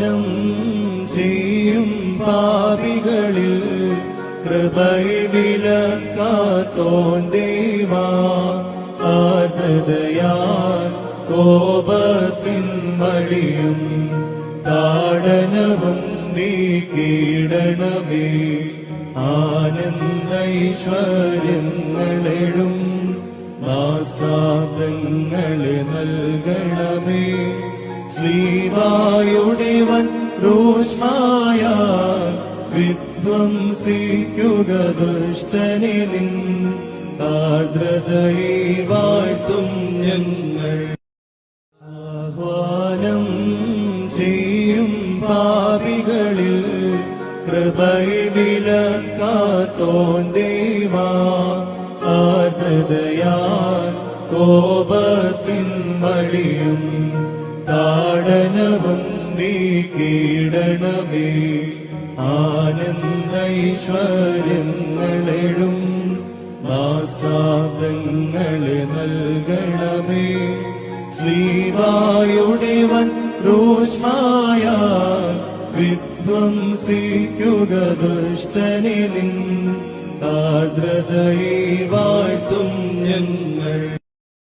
ആഹ്വാനം ചെയ്യും പാപികളിൽ കൃപയെ വിലക്കാത്തോൻ ദേവാ ആർദ്രതയാൽ കോപത്തിൻ വഴിയും താടനവും നീക്കിയിടണമേ ആനന്ദൈശ്വര്യങ്ങളെഴും മാസാദങ്ങളെ നൽകണമേ ശ്രീവായുടെ വൻ രൂഷ്മായ വിധ്വംസിക്കുക ദുഷ്ടനെ നിൻ ആർദ്രതയെ വാഴ്ത്തും ഞങ്ങൾ ആഹ്വാനം ചെയ്യും പാപികളിൽ കൃപയെ വിലക്കാത്തോൻ ദേവാ ആർദ്രതയാൽ കോപത്തിൻ വഴിയും താടനവും നീക്കിയിടണമേ ആനന്ദൈശ്വര്യങ്ങളെഴും മാസാദങ്ങളെ നൽകണമേ ശ്രീവായുടെ വൻ രൂഷ്മായ വിധ്വംസിക്കുക ദുഷ്ടനെ നിൻ ആർദ്രതയെ വാഴ്ത്തും ഞങ്ങൾ